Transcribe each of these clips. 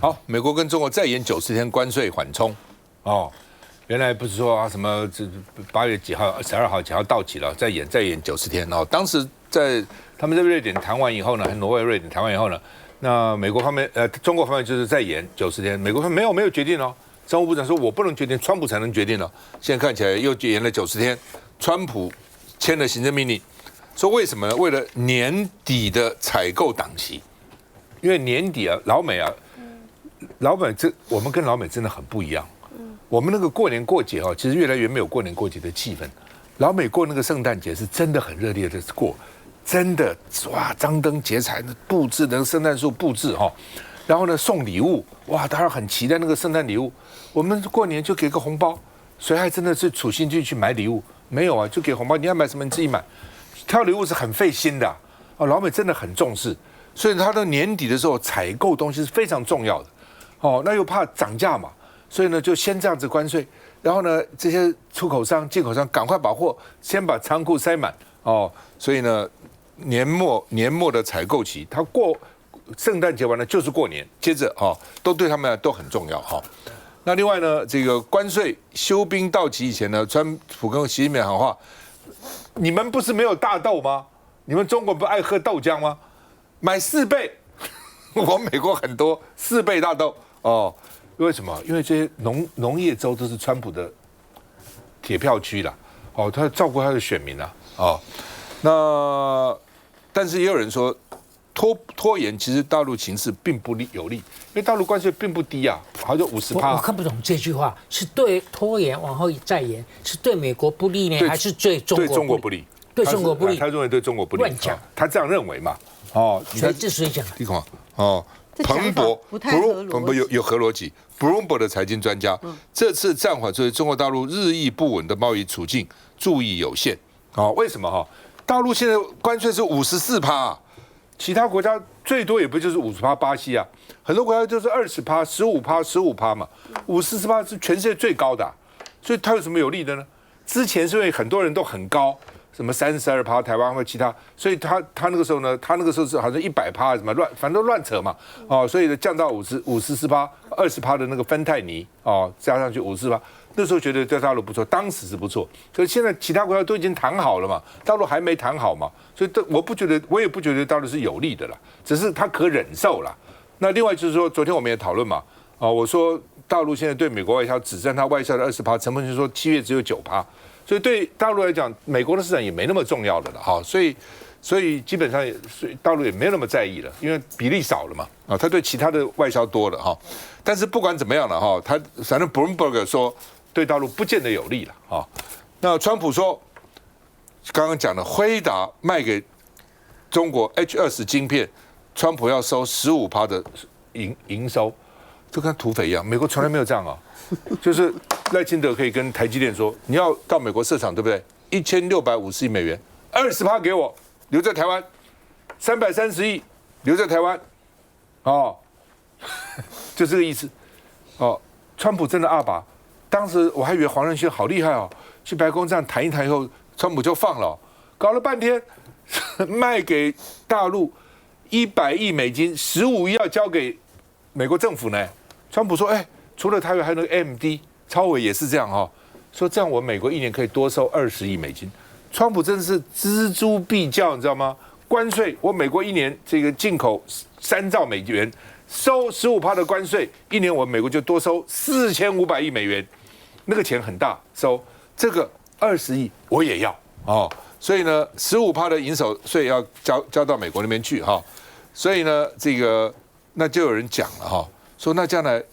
好，美国跟中国再延90天关税缓冲，哦，原来不是说什么这8月几号、12号几号到期了，再延90天哦。当时在他们在瑞典谈完以后呢，挪威、瑞典谈完以后呢，那美国方面中国方面就是再延90天，美国说没有决定哦。商务部长说我不能决定，川普才能决定了。现在看起来又延了90天，川普签了行政命令，说为什么呢？为了年底的采购档期，因为年底啊，老美我们跟老美真的很不一样。我们那个过年过节其实越来越没有过年过节的气氛。老美过那个圣诞节是真的很热烈的过，真的哇，张灯结彩的布置那个圣诞树布置然后呢送礼物，哇，大家很期待那个圣诞礼物。我们过年就给个红包，谁还真的是处心积虑去买礼物？没有啊，就给红包，你要买什么你自己买。挑礼物是很费心的老美真的很重视，所以他到年底的时候采购东西是非常重要的。那又怕涨价嘛，所以呢就先这样子关税，然后呢这些出口商、进口商赶快把货先把仓库塞满所以呢年末的采购期，他过圣诞节完了就是过年，接着都对他们都很重要那另外呢，这个关税休兵到期以前呢，川普跟习近平喊话：你们不是没有大豆吗？你们中国不爱喝豆浆吗？买4倍，我美国很多4倍大豆。为什么？因为这些农业州都是川普的铁票区啦，他照顾他的选民啦，那但是也有人说拖延，其实大陆情势并不有利，因为大陆关税并不低啊，好像50%。我看不懂这句话，是对拖延往后再延，是对美国不利呢，还是对中国不利？对中国不利，他认为对中国不利，乱讲，他这样认为嘛？所以这谁讲？你看彭博有合逻辑。Bloomberg 的财经专家，这次暂缓对中国大陆日益不稳的贸易处境注意有限。为什么大陆现在关税是54%，其他国家最多也不就是50%，巴西啊，很多国家就是20%、15%嘛，54%是全世界最高的所以它有什么有利的呢？之前是因为很多人都很高。什么32%台湾或其他，所以他那个时候呢，他那个时候是好像100%什么反正都乱扯嘛，所以呢降到54%、20%的那个芬太尼加上去54%，那时候觉得对大陆不错，当时是不错，可是现在其他国家都已经谈好了嘛，大陆还没谈好嘛，所以我也不觉得大陆是有利的啦，只是它可忍受啦。那另外就是说，昨天我们也讨论嘛，我说大陆现在对美国外销只占它外销的20%，陈凤新说7月只有9%。所以对大陆来讲，美国的市场也没那么重要的了所以基本上大陆也没有那么在意了，因为比例少了嘛他对其他的外销多了但是不管怎么样了他反正 Bloomberg 说对大陆不见得有利了那川普说，刚刚讲的辉达卖给中国 H20晶片，川普要收15%的营收，就跟土匪一样，美国从来没有这样就是赖清德可以跟台积电说，你要到美国设厂，对不对？1650亿美元，20%给我，留在台湾；330亿留在台湾，就这个意思。川普真的阿爸，当时我还以为黄仁勋好厉害去白宫这样谈一谈以后，川普就放了搞了半天，卖给大陆100亿美金，15亿要交给美国政府呢。川普说，除了台湾，还有那个 AMD 超微也是这样说这样我美国一年可以多收20亿美金。川普真的是锱铢必较，你知道吗？关税我美国一年这个进口3兆美元，收15%的关税，一年我美国就多收4500亿美元，那个钱很大，收这个20亿我也要所以呢，15%的营收税要交到美国那边去所以呢这个那就有人讲了说那将来。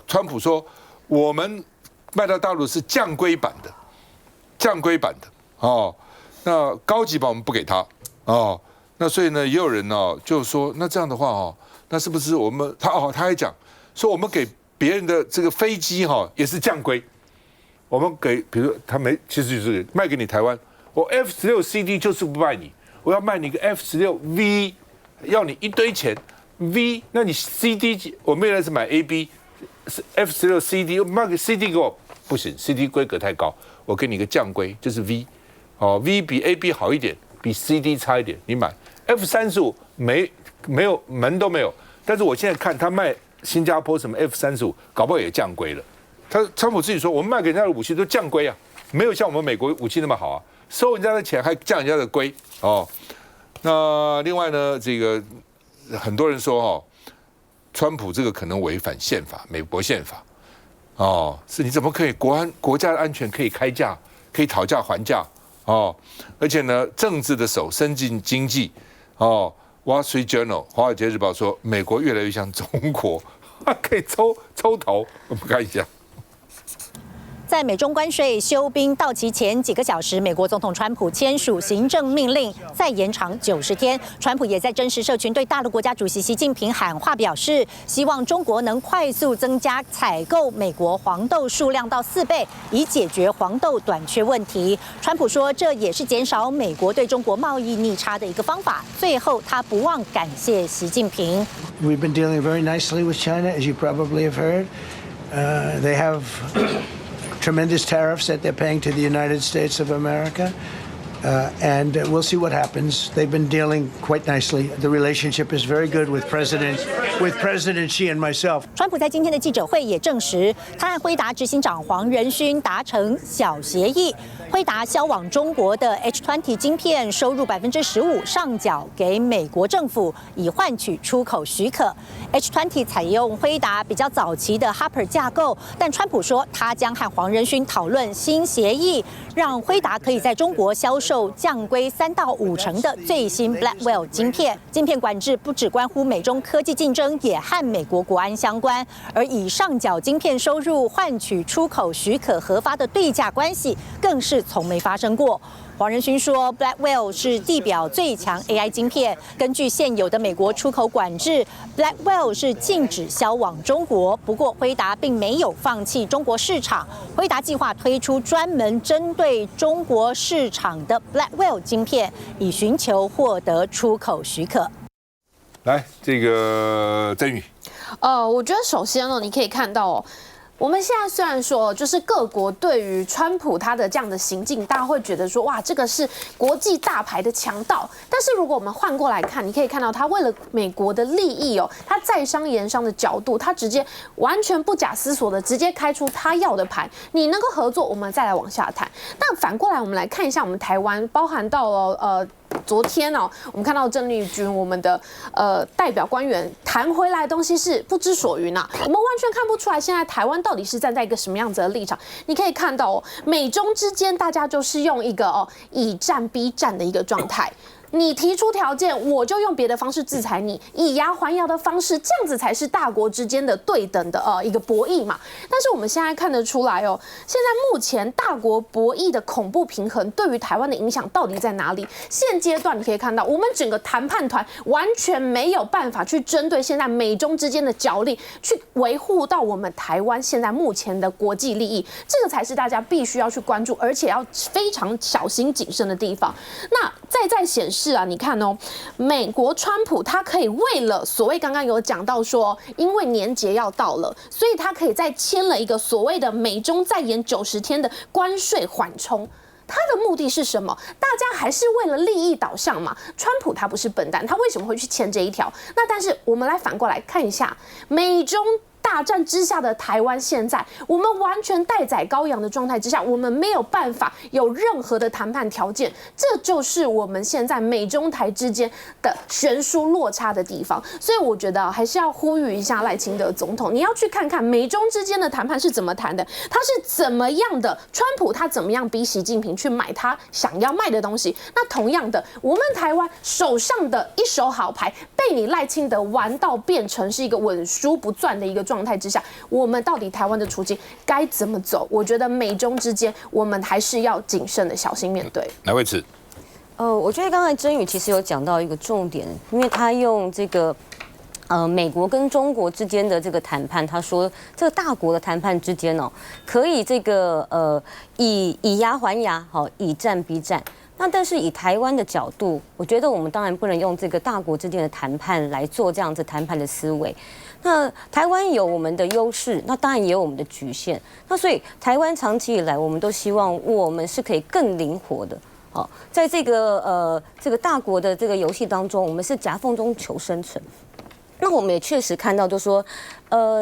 川普说，我们卖到大陆是降规版的那高级版我们不给他那所以呢，也有人就说，那这样的话那是不是我们他还讲说我们给别人的这个飞机也是降规，我们给比如他其实就是卖给你台湾，我 F16CD 就是不卖你，我要卖你个 F16V， 要你一堆钱 V， 那你 CD 我们原来是买 AB。F16 CD 卖个 CD 给我不行 ，CD 规格太高，我给你个降规，就是 V，V 比 AB 好一点，比 CD 差一点，你买 F35没有门都没有，但是我现在看他卖新加坡什么 F-35，搞不好也降规了。川普自己说，我们卖给人家的武器都降规啊，没有像我们美国武器那么好啊，收人家的钱还降人家的规哦。那另外呢，这个很多人说哦，川普这个可能违反宪法，美国宪法哦，是你怎么可以国家的安全可以开价，可以讨价还价哦？而且呢，政治的手伸进经济哦。Wall Street Journal 华尔街日报说，美国越来越像中国，可以抽头。我们看一下。在美中关税休兵到期前几个小时，美国总统川普签署行政命令，再延长90天。川普也在真实社群对大陆国家主席习近平喊话，表示希望中国能快速增加采购美国黄豆数量到4倍，以解决黄豆短缺问题。川普说，这也是减少美国对中国贸易逆差的一个方法。最后，他不忘感谢习近平。We've been dealing very nicely with China, as you probably have heard. They have tremendous tariffs that they're paying to the United States of America. And we'll see what happens. They've been dealing quite nicely. The relationship is very good with President Xi and myself. 川普在今天的记者会也证实，他和辉达执行长黄仁勋达成小协议，辉达销往中国的 H20 晶片收入15%上缴给美国政府，以换取出口许可。H20 采用辉达比较早期的 Hopper 架构，但川普说他将和黄仁勋讨论新协议，让辉达可以在中国销售降规3到5成的最新 Blackwell 晶片。晶片管制不只关乎美中科技竞争，也和美国国安相关。而以上缴晶片收入换取出口许可核发的对价关系，更是从没发生过。黄仁勋说 ，Blackwell 是地表最强 AI 晶片。根据现有的美国出口管制 ，Blackwell 是禁止销往中国。不过，辉达并没有放弃中国市场，辉达计划推出专门针对中国市场的 Blackwell 晶片，以寻求获得出口许可。来，这个曾宇，我觉得首先呢，你可以看到哦。我们现在虽然说，就是各国对于川普他的这样的行径，大家会觉得说，哇，这个是国际大牌的强盗。但是如果我们换过来看，你可以看到他为了美国的利益哦，他在商言商的角度，他直接完全不假思索的直接开出他要的牌。你能够合作，我们再来往下谈。但反过来，我们来看一下我们台湾，包含到了昨天哦，我们看到郑丽君我们的代表官员谈回来的东西是不知所云啊，我们完全看不出来现在台湾到底是站在一个什么样子的立场。你可以看到哦，美中之间大家就是用一个以战逼战的一个状态。你提出条件，我就用别的方式制裁你，以牙还牙的方式，这样子才是大国之间的对等的一个博弈嘛。但是我们现在看得出来哦，现在目前大国博弈的恐怖平衡对于台湾的影响到底在哪里？现阶段你可以看到，我们整个谈判团完全没有办法去针对现在美中之间的角力，去维护到我们台湾现在目前的国际利益，这个才是大家必须要去关注，而且要非常小心谨慎的地方。那再显示。是啊，你看哦，美国川普他可以为了所谓刚刚有讲到说，因为年节要到了，所以他可以再签了一个所谓的美中再延90天的关税缓冲。他的目的是什么？大家还是为了利益导向嘛。川普他不是笨蛋，他为什么会去签这一条？那但是我们来反过来看一下美中大战之下的台湾，现在我们完全待宰羔羊的状态之下，我们没有办法有任何的谈判条件，这就是我们现在美中台之间的悬殊落差的地方。所以我觉得还是要呼吁一下赖清德总统，你要去看看美中之间的谈判是怎么谈的，他是怎么样的，川普他怎么样逼习近平去买他想要卖的东西。那同样的，我们台湾手上的一手好牌被你赖清德玩到变成是一个稳输不赚的一个状态之下，我们到底台湾的处境该怎么走？我觉得美中之间，我们还是要谨慎的小心面对。哪位持？我觉得刚才曾宇其实有讲到一个重点，因为他用这个美国跟中国之间的这个谈判，他说这个大国的谈判之间哦，可以这个以牙还牙，好，以战逼战。那但是以台湾的角度，我觉得我们当然不能用这个大国之间的谈判来做这样子谈判的思维。那台湾有我们的优势，那当然也有我们的局限。那所以台湾长期以来，我们都希望我们是可以更灵活的。好，在这个大国的这个游戏当中，我们是夹缝中求生存。那我们也确实看到，就是说，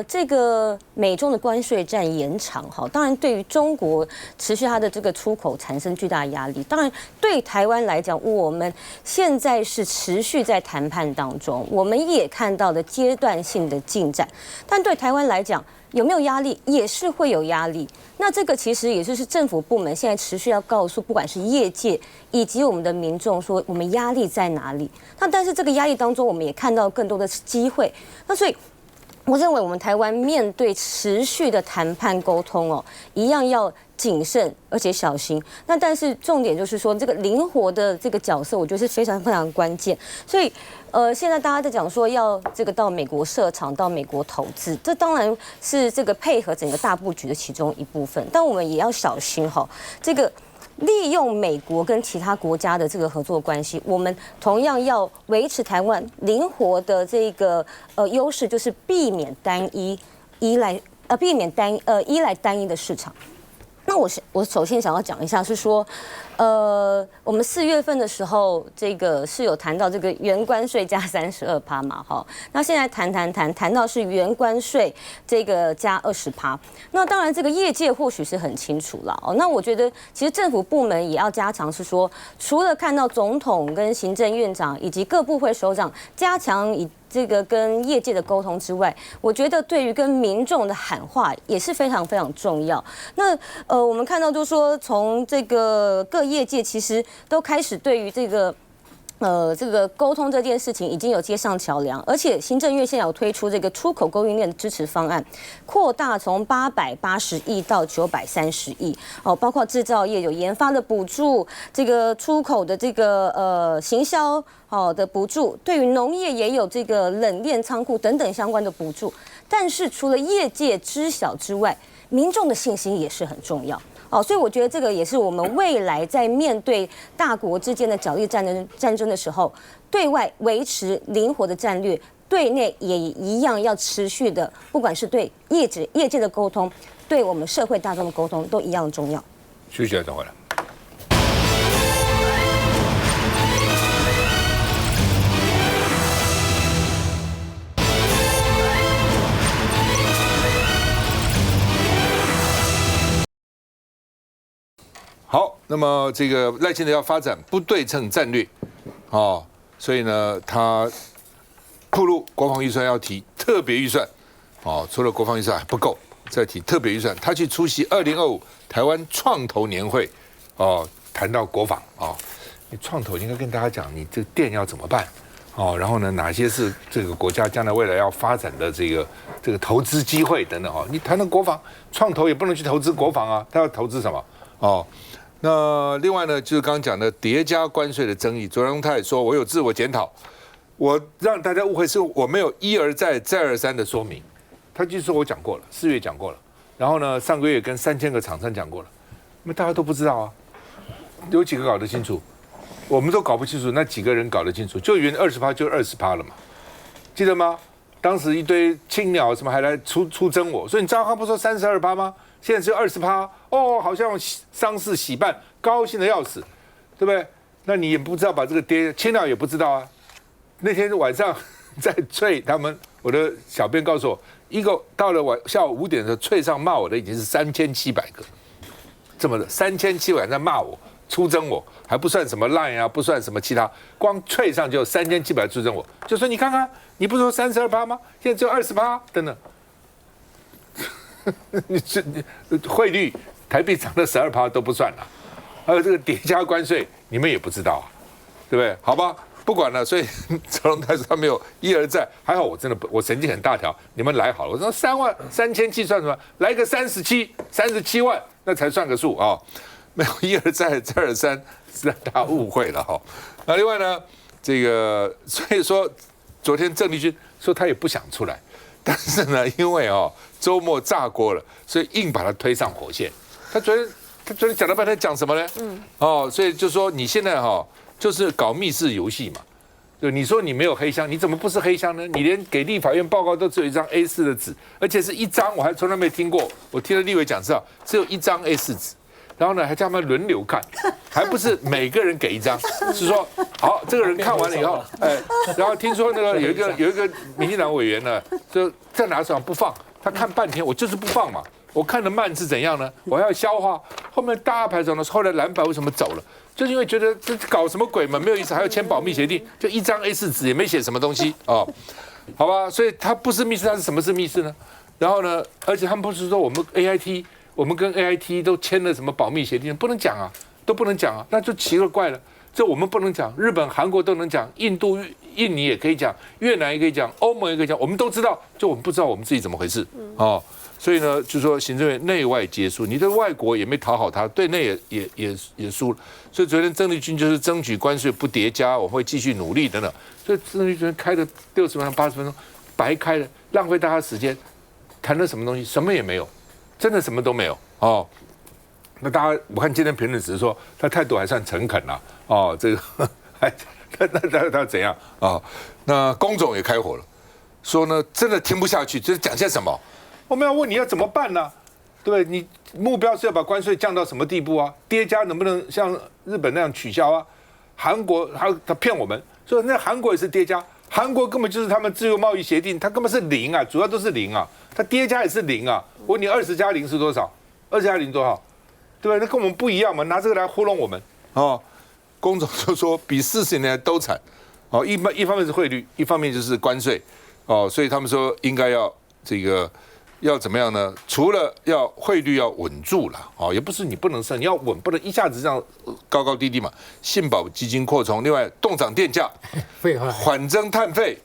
这个美中的关税战延长，当然对于中国持续它的这个出口产生巨大压力。当然，对台湾来讲，我们现在是持续在谈判当中，我们也看到的阶段性的进展。但对台湾来讲，有没有压力，也是会有压力。那这个其实也就是政府部门现在持续要告诉，不管是业界以及我们的民众，说我们压力在哪里。那但是这个压力当中，我们也看到更多的机会。那所以，我认为我们台湾面对持续的谈判沟通一样要谨慎而且小心。那但是重点就是说，这个灵活的这个角色，我觉得是非常非常关键。所以现在大家在讲说要这个到美国设厂、到美国投资，这当然是这个配合整个大布局的其中一部分。但我们也要小心这个。利用美国跟其他国家的这个合作关系，我们同样要维持台湾灵活的这个优势，就是避免依赖单一的市场。那我首先想要讲一下是说，我们4月份的时候，这个是有谈到这个原关税加32%嘛，那现在谈到是原关税这个加20%。那当然这个业界或许是很清楚了那我觉得其实政府部门也要加强，是说除了看到总统跟行政院长以及各部会首长加强这个跟业界的沟通之外，我觉得对于跟民众的喊话也是非常非常重要。那我们看到就是说，从这个各业界其实都开始对于这个沟通这件事情已经有接上桥梁，而且行政院现在有推出这个出口供应链的支持方案，扩大从880亿到930亿包括制造业有研发的补助，这个出口的这个行销的补助，对于农业也有这个冷链仓库等等相关的补助。但是除了业界知晓之外，民众的信心也是很重要。所以我觉得这个也是我们未来在面对大国之间的角力战争的时候，对外维持灵活的战略，对内也一样要持续的，不管是对业界的沟通，对我们社会大众的沟通，都一样的重要。休息一下，等会儿来。好，那么这个赖清德要发展不对称战略，所以呢，他铺路国防预算要提特别预算，除了国防预算还不够，再提特别预算。他去出席2025台湾创投年会，谈到国防你创投应该跟大家讲，你这电要怎么办然后呢，哪些是这个国家将来未来要发展的这个投资机会等等你谈到国防创投也不能去投资国防啊，他要投资什么那另外呢，就是刚刚讲的叠加关税的争议，左荣泰也说我有自我检讨，我让大家误会是我没有一而再再而三的说明，他就说我讲过了，4月讲过了，然后呢上个月跟3000个厂商讲过了，那大家都不知道啊，有几个搞得清楚？我们都搞不清楚，那几个人搞得清楚？就原20%就20%了嘛，记得吗？当时一堆青鸟什么还来出征我，所以你赵康不说32%吗？现在只有20%，好像丧事喜办，高兴的要死，对不对？那你也不知道把这个跌，青鸟也不知道啊。那天晚上在翠他们，我的小编告诉我，一个到了下午5点的时候，翠上骂我的已经是3700个，这么的3700在骂我，出征我，还不算什么 Line 啊，不算什么其他，光翠上就3700出征我，就说你看看，你不是说32%吗？现在只有20%，等等。你汇率台币涨了12%都不算了，还有这个叠加关税，你们也不知道对不对？好吧，不管了。所以左荣泰说他没有一而再，还好我真的我神经很大条，你们来好了。我说33700算什么？来个37万，那才算个数没有一而再再而三，是让大家误会了那另外呢，这个所以说昨天郑丽君说他也不想出来。但是呢，因为周末炸锅了，所以硬把他推上火线。他昨天讲了半天讲什么呢？所以就说你现在就是搞密室游戏嘛。就你说你没有黑箱，你怎么不是黑箱呢？你连给立法院报告都只有一张 A4 的纸，而且是一张，我还从来没听过。我听了立委讲是只有一张 A4 纸。然后呢还叫他们轮流看，还不是每个人给一张，是说好这个人看完了以后，然后听说那个有一个民进党委员呢，就在哪上不放，他看半天，我就是不放嘛。我看得慢是怎样呢？我要消化。后面大排长龙，后来蓝白为什么走了？就是因为觉得这搞什么鬼嘛，没有意思，还要签保密协定，就一张 A4 纸也没写什么东西哦，好吧？所以他不是密室，他是什么是密室呢？然后呢，而且他们不是说我们 AIT， 我们跟 AIT 都签了什么保密协定，不能讲啊，都不能讲啊，那就奇了怪了。这我们不能讲，日本、韩国都能讲，印度、印尼也可以讲，越南也可以讲，欧盟也可以讲，我们都知道，就我们不知道我们自己怎么回事哦。所以呢，就说行政院内外皆输，你对外国也没讨好他，对内也输了。所以昨天郑丽君就是争取关税不叠加，我会继续努力等等。所以郑丽君开了60分钟、80分钟，白开了，浪费大家时间，谈了什么东西？什么也没有，真的什么都没有哦。那大家我看今天评论只是说他态度还算诚恳啦，哦，这个还他怎样啊？哦，那龚总也开火了，说呢真的听不下去，这讲些什么？我们要问你要怎么办呢？对不对？你目标是要把关税降到什么地步啊？叠加能不能像日本那样取消啊？韩国他骗我们，所以那韩国也是叠加，韩国根本就是他们自由贸易协定，它根本是0啊，主要都是0啊，它叠加也是0啊。我问你20加0是多少？20加0多少？对不对？那跟我们不一样嘛，拿这个来糊弄我们哦。龚总就说比40年来都惨哦，一方面是汇率，一方面就是关税哦，所以他们说应该要这个。要怎么样呢？除了要汇率要稳住了，哦，也不是你不能升，你要稳，不能一下子这样高高低低嘛。信保基金扩充，另外动涨电价，缓征碳费，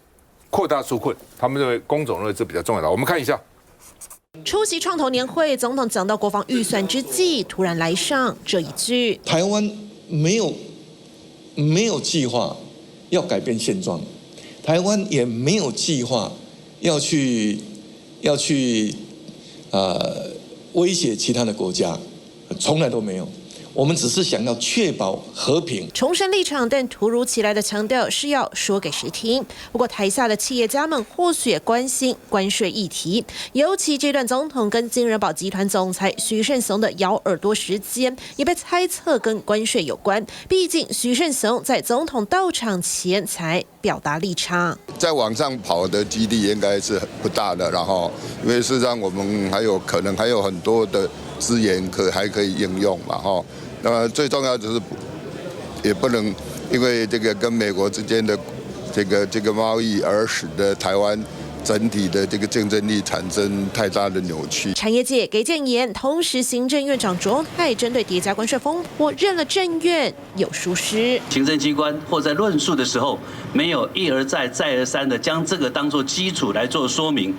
扩大纾困。他们认为龚总认为这比较重要的。我们看一下。出席创投年会，总统讲到国防预算之际，突然来上这一句：台湾没有计划要改变现状，台湾也没有计划要去威胁其他的国家，从来都没有。我们只是想要确保和平。重申立场，但突如其来的强调是要说给谁听？不过台下的企业家们或许也关心关税议题，尤其这段总统跟金人宝集团总裁许胜雄的咬耳朵时间，也被猜测跟关税有关。毕竟许胜雄在总统到场前才表达立场，在往上跑的基地应该是不大的，然后因为事实上我们可能还有很多的资源还可以应用嘛，哈。那么最重要就是也不能因为这个跟美国之间的这个贸易而使得台湾整体的这个竞争力产生太大的扭曲。产业界给建言，同时行政院长卓荣泰针对叠加关税风波认了政院有疏失，行政机关或在论述的时候没有一而再再而三的将这个当作基础来做说明，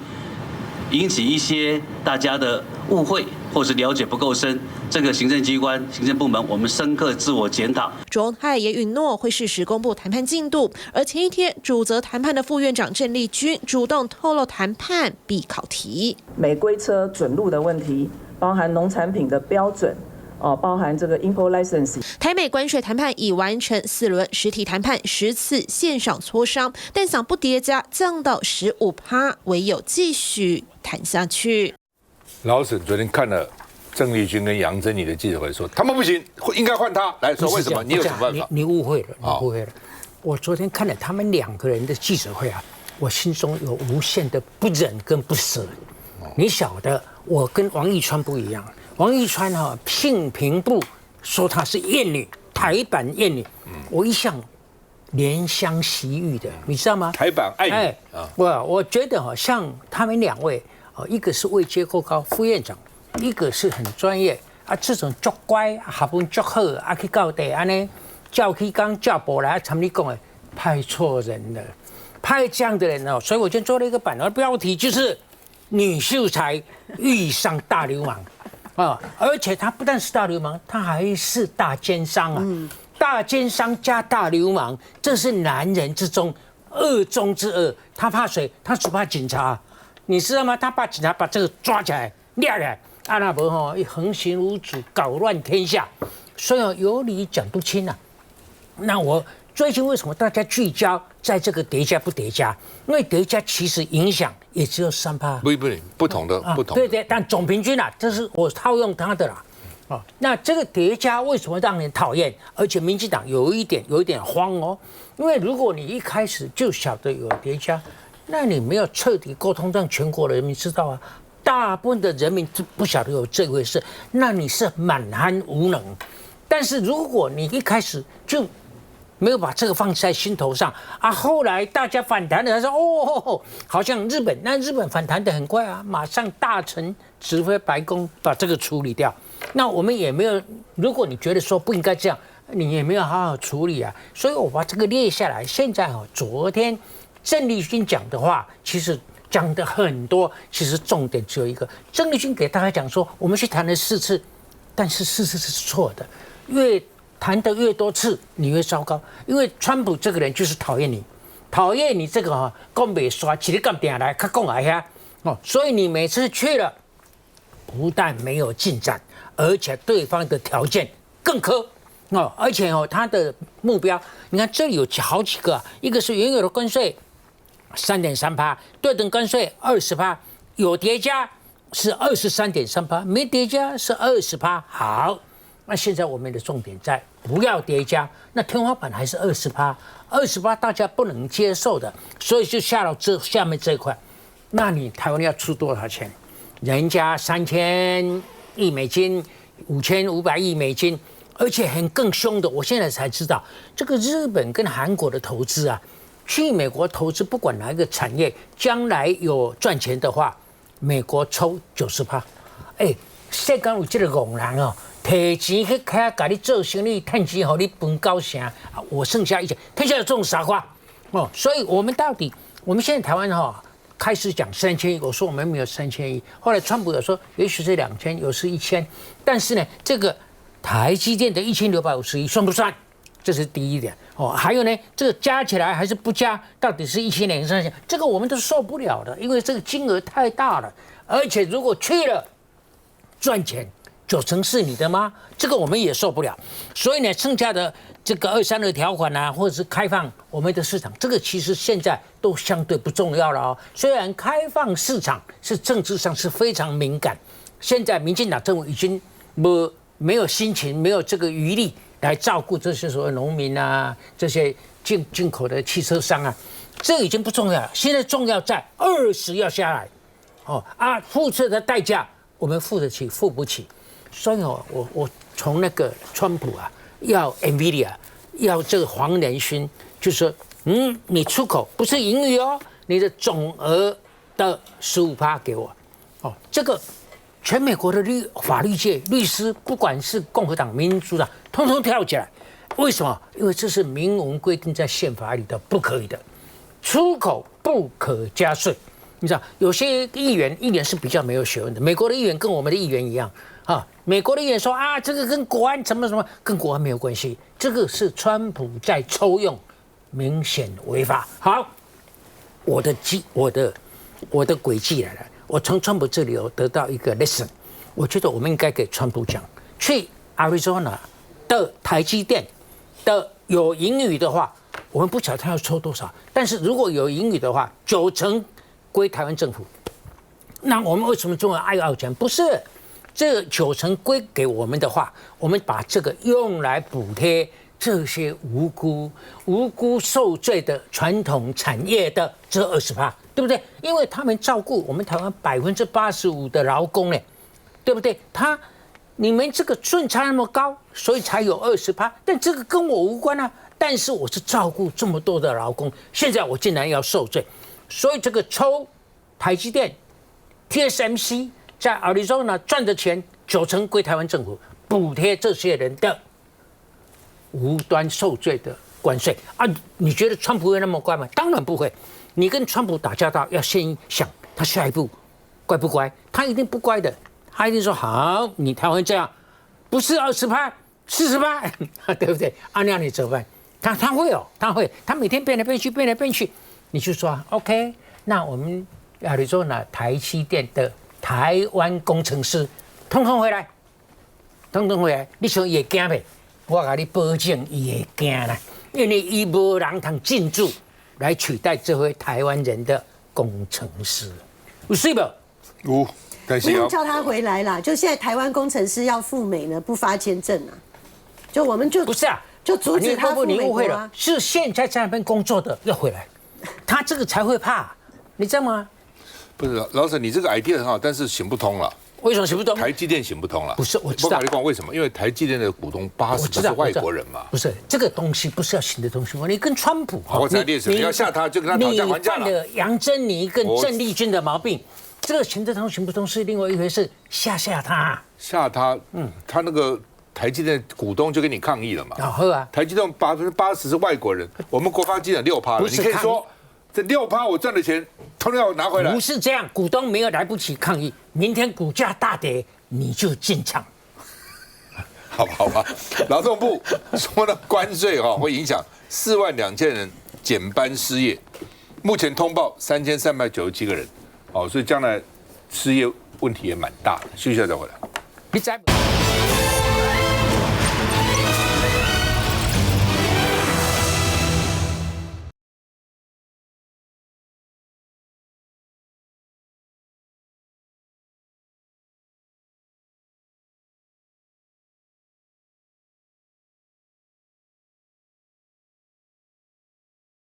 引起一些大家的误会或是了解不够深。这个行政机关、行政部门，我们深刻自我检讨。卓荣泰也允诺会适时公布谈判进度，而前一天主责谈判的副院长郑丽君主动透露谈判必考题，美规车准入的问题，包含农产品的标准。包含这个 import license。台美关税谈判已完成4轮实体谈判，10次线上磋商，但想不叠加降到15%，唯有继续谈下去。老沈昨天看了郑丽君跟杨珍妮的记者会，说他们不行，应该换他来说为什么？你有什么办法？你误会了，你误会了。我昨天看了他们2个人的记者会啊，我心中有无限的不忍跟不舍。你晓得，我跟王一川不一样。王一川聘评部说她是艳女，台版艳女，我一向怜香惜玉的，你知道吗？台版爱女我觉得像他们2位，一个是位阶够高副院长，一个是很专业啊，这种足乖，学问足好，啊去到地安呢，叫去刚叫不来，他们你讲的派错人了，派这样的人哦，所以我就做了一个版的标题，就是女秀才遇上大流氓。而且他不但是大流氓，他还是大奸商啊！大奸商加大流氓，这是男人之中恶中之恶。他怕谁？他只怕警察，你知道吗？他怕警察把这个抓起来、抓起来，阿那伯横行无阻，搞乱天下，所以有理讲不清啊。那我最近为什么大家聚焦在这个叠加不叠加？因为叠加其实影响也只有3%。不同的。对，但总平均啊，这是我套用他的啦。哦，那这个叠加为什么让人讨厌？而且民进党有一点慌哦，因为如果你一开始就晓得有叠加，那你没有彻底沟通，让全国人民知道啊，大部分的人民不晓得有这回事，那你是满含无能。但是如果你一开始就没有把这个放在心头上啊，后来大家反弹了，他说哦，好像日本反弹得很快啊，马上大臣指挥白宫把这个处理掉。那我们也没有，如果你觉得说不应该这样，你也没有好好处理啊。所以我把这个列下来。现在昨天郑丽君讲的话，其实讲的很多，其实重点只有一个。郑丽君给大家讲说，我们去谈了4次，但是4次是错的，越谈得越多次，你越糟糕。因为川普这个人就是讨厌你这个讲袂刷，起你干点来，他讲来呀所以你每次去了，不但没有进展，而且对方的条件更苛而且他的目标，你看这里有好几个一个是原有的关税3.3%，对等关税20%，有叠加是23.3%，没叠加是20%。好，那现在我们的重点在不要叠加，那天花板还是20%，大家不能接受的，所以就下到下面这一块。那你台湾要出多少钱？人家3000亿美金，5500亿美金，而且更凶的，我现在才知道，这个日本跟韩国的投资啊，去美国投资，不管哪一个产业，将来有赚钱的话，美国抽90%。世间有这个戆人提钱去开给你做生意，赚钱给你分高兴我剩下一切，天下有这种傻瓜所以我们现在台湾开始讲3000亿，我说我们没有3000亿。后来川普有说，也许是2000，有时1000，但是呢，这个台积电的1650亿算不算？这是第一点还有呢，这个加起来还是不加，到底是1000、2000？这个我们都受不了的，因为这个金额太大了，而且如果去了赚钱，90%是你的吗？这个我们也受不了。所以呢，剩下的这个232条款啊，或者是开放我们的市场，这个其实现在都相对不重要了虽然开放市场是政治上是非常敏感，现在民进党政府已经没有心情，没有这个余力来照顾这些所谓农民啊，这些进口的汽车商啊，这已经不重要了。现在重要在20要下来付出的代价我们付得起付不起。所以我从那个川普要 NVIDIA 要这个黄仁勋，就是说你出口不是盈余你的总额的15%给我这个全美国的法律界律师，不管是共和党、民主党，通通跳起来。为什么？因为这是明文规定在宪法里的，不可以的，出口不可加税。你知道有些议员是比较没有学问的，美国的议员跟我们的议员一样美国的议员说这个跟国安什么什么跟国安没有关系，这个是川普在抽用，明显违法。好，我的轨迹来了，我从川普这里有得到一个 lesson， 我觉得我们应该给川普讲，去 Arizona 的台积电的有盈余的话，我们不晓得他要抽多少，但是如果有盈余的话，90%归台湾政府。那我们为什么中国爱澳钱？不是，这90%归给我们的话，我们把这个用来补贴这些无辜受罪的传统产业的这20%，对不对？因为他们照顾我们台湾85%的劳工呢，对不对？你们这个顺差那么高，所以才有20%，但这个跟我无关但是我是照顾这么多的劳工，现在我竟然要受罪，所以这个抽台积电、TSMC 在 Arizona 赚的钱90%归台湾政府，补贴这些人的无端受罪的关税你觉得川普会那么乖吗？当然不会。你跟川普打交道，要先想他下一步乖不乖，他一定不乖的，他一定说好，你台湾这样不是20%、40%，对不对？那样你怎么办？他会，他每天变来变去，你就说 OK， 那我们Arizona台积电的台湾工程师通通回来，你想也惊呗？我给你保证，也惊啦，因为伊无人通进驻来取代这位台湾人的工程师，有水不？有。不用叫他回来啦。就现在台湾工程师要赴美呢，不发签证啊，就我们就不是啊，就阻止他赴你美国啊误会了，。是现在在那边工作的要回来，他这个才会怕，你知道吗？不是老沈，你这个 idea 很好，但是行不通了。为什么行不通？台积电行不通了。不是，我知道。我跟你讲为什么？因为台积电的股东80%都是外国人嘛。不是这个东西，不是要行的东西吗？你跟川普，我才列你要下他，就跟他讨价还价了。你犯了杨珍妮跟郑丽君的毛病，这个行得通行不通是另外一回事。吓他，吓他，他那个台积电股东就跟你抗议了嘛。好啊，台积电80%是外国人，我们国发基金6%了，你可以说这6%我赚的钱，通通要拿回来。不是这样，股东没有来不及抗议，明天股价大跌，你就进场。好吧，劳动部说呢，关税会影响42000人减班失业，目前通报3397个人，所以将来失业问题也蛮大的。休息一下再回来。